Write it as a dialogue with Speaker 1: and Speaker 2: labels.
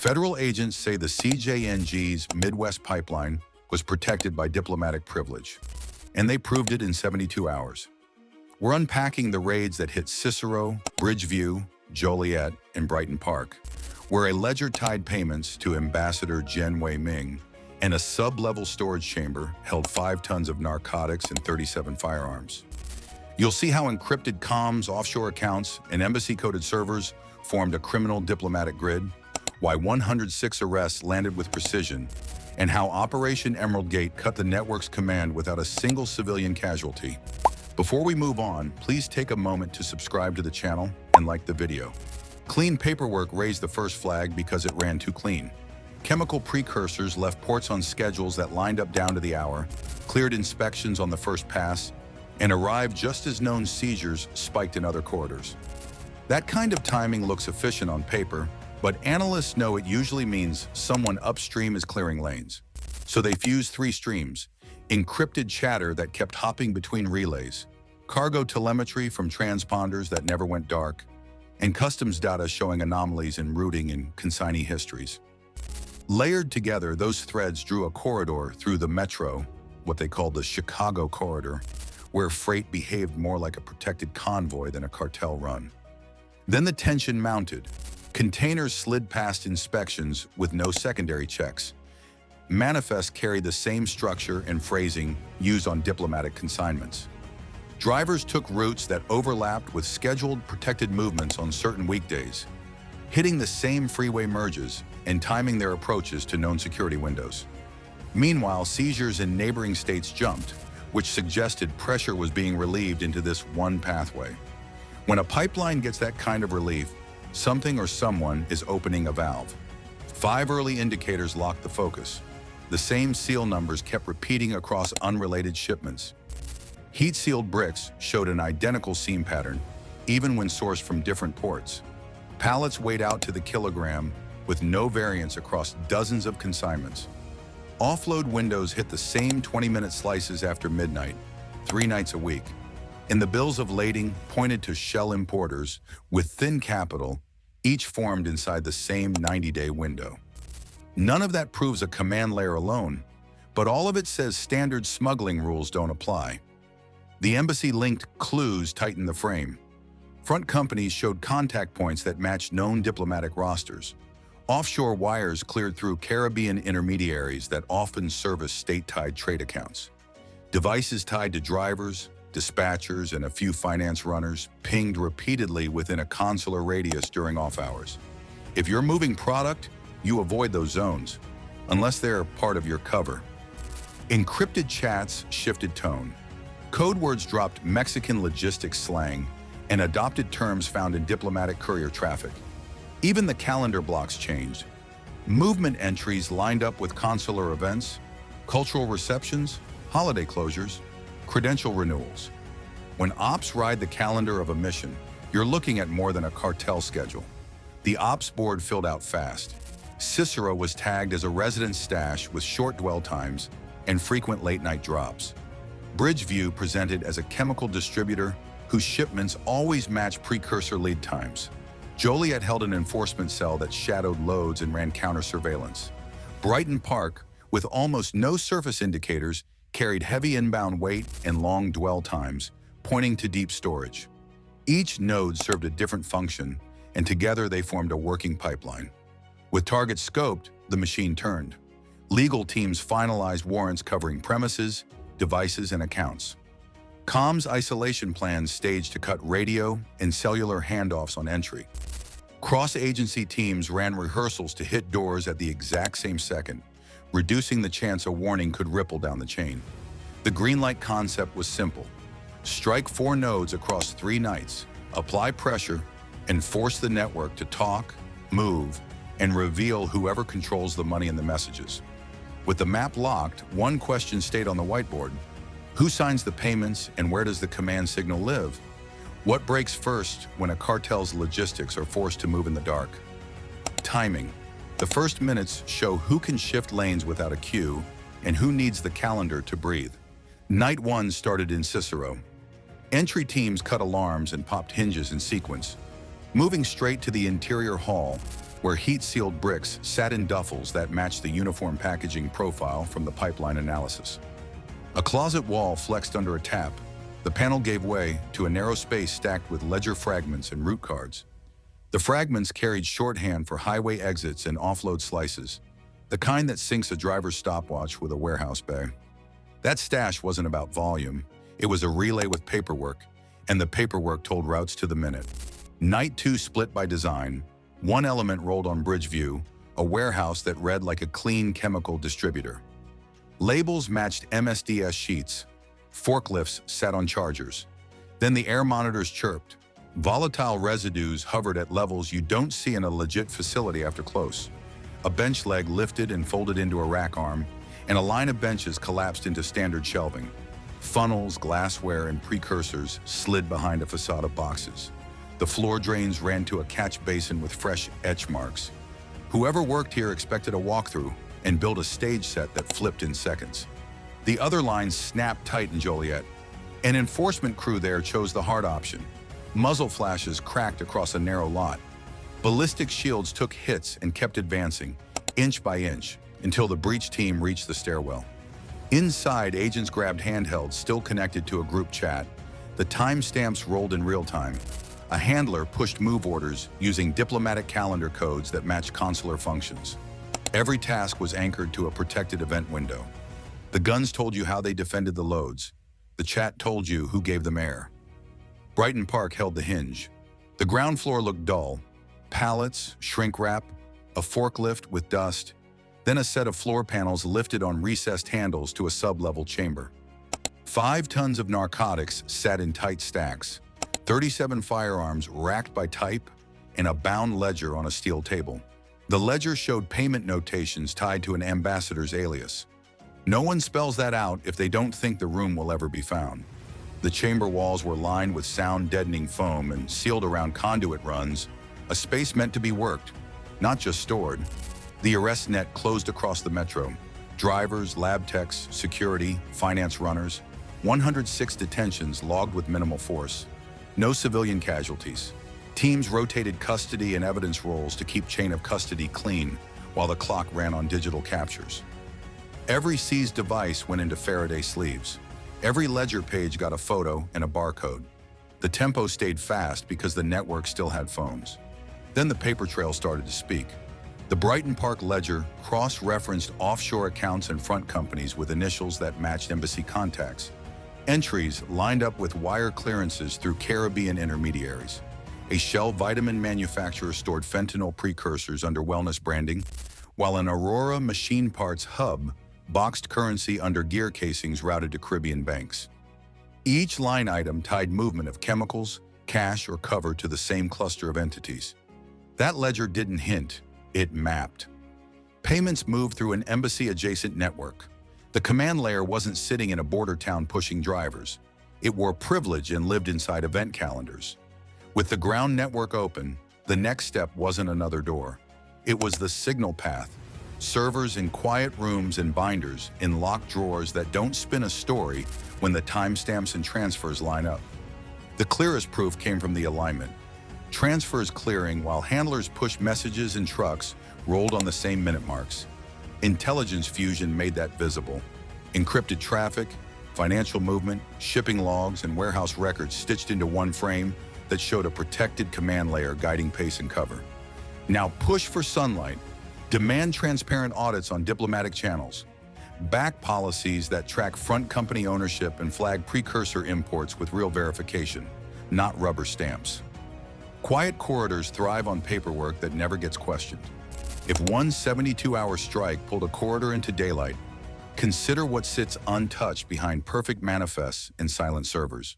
Speaker 1: Federal agents say the CJNG's Midwest pipeline was protected by diplomatic privilege, and they proved it in 72 hours. We're unpacking the raids that hit Cicero, Bridgeview, Joliet, and Brighton Park, where a ledger tied payments to Ambassador Jen Wei-Ming, and a sub-level storage chamber held 5 tons of narcotics and 37 firearms. You'll see how encrypted comms, offshore accounts, and embassy-coded servers formed a criminal diplomatic grid, why 106 arrests landed with precision, and how Operation Emerald Gate cut the network's command without a single civilian casualty. Before we move on, please take a moment to subscribe to the channel and like the video. Clean paperwork raised the first flag because it ran too clean. Chemical precursors left ports on schedules that lined up down to the hour, cleared inspections on the first pass, and arrived just as known seizures spiked in other corridors. That kind of timing looks efficient on paper, but analysts know it usually means someone upstream is clearing lanes. So they fused 3 streams: encrypted chatter that kept hopping between relays, cargo telemetry from transponders that never went dark, and customs data showing anomalies in routing and consignee histories. Layered together, those threads drew a corridor through the metro, what they called the Chicago corridor, where freight behaved more like a protected convoy than a cartel run. Then the tension mounted. Containers slid past inspections with no secondary checks. Manifests carried the same structure and phrasing used on diplomatic consignments. Drivers took routes that overlapped with scheduled protected movements on certain weekdays, hitting the same freeway merges and timing their approaches to known security windows. Meanwhile, seizures in neighboring states jumped, which suggested pressure was being relieved into this one pathway. When a pipeline gets that kind of relief, something or someone is opening a valve. 5 early indicators locked the focus. The same seal numbers kept repeating across unrelated shipments. Heat-sealed bricks showed an identical seam pattern, even when sourced from different ports. Pallets weighed out to the kilogram, with no variance across dozens of consignments. Offload windows hit the same 20-minute slices after midnight, 3 nights a week. And the bills of lading pointed to shell importers with thin capital, each formed inside the same 90-day window. None of that proves a command layer alone, but all of it says standard smuggling rules don't apply. The embassy-linked clues tightened the frame. Front companies showed contact points that matched known diplomatic rosters. Offshore wires cleared through Caribbean intermediaries that often service state-tied trade accounts. Devices tied to drivers, dispatchers, and a few finance runners pinged repeatedly within a consular radius during off hours. If you're moving product, you avoid those zones, unless they're part of your cover. Encrypted chats shifted tone. Code words dropped Mexican logistics slang and adopted terms found in diplomatic courier traffic. Even the calendar blocks changed. Movement entries lined up with consular events, cultural receptions, holiday closures, credential renewals. When ops ride the calendar of a mission, you're looking at more than a cartel schedule. The ops board filled out fast. Cicero was tagged as a resident stash with short dwell times and frequent late-night drops. Bridgeview presented as a chemical distributor whose shipments always matched precursor lead times. Joliet held an enforcement cell that shadowed loads and ran counter-surveillance. Brighton Park, with almost no surface indicators, carried heavy inbound weight and long dwell times, pointing to deep storage. Each node served a different function, and together they formed a working pipeline. With targets scoped, the machine turned. Legal teams finalized warrants covering premises, devices, and accounts. Comms isolation plans staged to cut radio and cellular handoffs on entry. Cross-agency teams ran rehearsals to hit doors at the exact same second, reducing the chance a warning could ripple down the chain. The green light concept was simple. Strike 4 nodes across 3 nights, apply pressure, and force the network to talk, move, and reveal whoever controls the money and the messages. With the map locked, one question stayed on the whiteboard. Who signs the payments and where does the command signal live? What breaks first when a cartel's logistics are forced to move in the dark? Timing. The first minutes show who can shift lanes without a cue and who needs the calendar to breathe. Night 1 started in Cicero. Entry teams cut alarms and popped hinges in sequence. Moving straight to the interior hall, where heat-sealed bricks sat in duffels that matched the uniform packaging profile from the pipeline analysis. A closet wall flexed under a tap. The panel gave way to a narrow space stacked with ledger fragments and route cards. The fragments carried shorthand for highway exits and offload slices, the kind that syncs a driver's stopwatch with a warehouse bay. That stash wasn't about volume. It was a relay with paperwork, and the paperwork told routes to the minute. Night 2 split by design. One element rolled on bridge view, a warehouse that read like a clean chemical distributor. Labels matched MSDS sheets. Forklifts sat on chargers. Then the air monitors chirped. Volatile residues hovered at levels you don't see in a legit facility after close. A bench leg lifted and folded into a rack arm, and a line of benches collapsed into standard shelving. Funnels, glassware, and precursors slid behind a facade of boxes. The floor drains ran to a catch basin with fresh etch marks. Whoever worked here expected a walkthrough and built a stage set that flipped in seconds. The other lines snapped tight in Joliet. An enforcement crew there chose the hard option. Muzzle flashes cracked across a narrow lot. Ballistic shields took hits and kept advancing, inch by inch, until the breach team reached the stairwell. Inside, agents grabbed handhelds still connected to a group chat. The timestamps rolled in real time. A handler pushed move orders using diplomatic calendar codes that matched consular functions. Every task was anchored to a protected event window. The guns told you how they defended the loads. The chat told you who gave them air. Brighton Park held the hinge. The ground floor looked dull. Pallets, shrink wrap, a forklift with dust, then a set of floor panels lifted on recessed handles to a sub-level chamber. 5 tons of narcotics sat in tight stacks, 37 firearms racked by type, and a bound ledger on a steel table. The ledger showed payment notations tied to an ambassador's alias. No one spells that out if they don't think the room will ever be found. The chamber walls were lined with sound-deadening foam and sealed around conduit runs, a space meant to be worked, not just stored. The arrest net closed across the metro. Drivers, lab techs, security, finance runners. 106 detentions logged with minimal force. No civilian casualties. Teams rotated custody and evidence rolls to keep chain of custody clean while the clock ran on digital captures. Every seized device went into Faraday sleeves. Every ledger page got a photo and a barcode. The tempo stayed fast because the network still had phones. Then the paper trail started to speak. The Brighton Park ledger cross-referenced offshore accounts and front companies with initials that matched embassy contacts. Entries lined up with wire clearances through Caribbean intermediaries. A Shell vitamin manufacturer stored fentanyl precursors under wellness branding, while an Aurora machine parts hub boxed currency under gear casings routed to Caribbean banks. Each line item tied movement of chemicals, cash, or cover to the same cluster of entities. That ledger didn't hint, it mapped. Payments moved through an embassy-adjacent network. The command layer wasn't sitting in a border town pushing drivers. It wore privilege and lived inside event calendars. With the ground network open, the next step wasn't another door. It was the signal path. Servers in quiet rooms and binders in locked drawers that don't spin a story when the timestamps and transfers line up. The clearest proof came from the alignment. Transfers clearing while handlers pushed messages and trucks rolled on the same minute marks. Intelligence fusion made that visible. Encrypted traffic, financial movement, shipping logs, and warehouse records stitched into one frame that showed a protected command layer guiding pace and cover. Now push for sunlight. Demand transparent audits on diplomatic channels. Back policies that track front company ownership and flag precursor imports with real verification, not rubber stamps. Quiet corridors thrive on paperwork that never gets questioned. If one 72-hour strike pulled a corridor into daylight, consider what sits untouched behind perfect manifests and silent servers.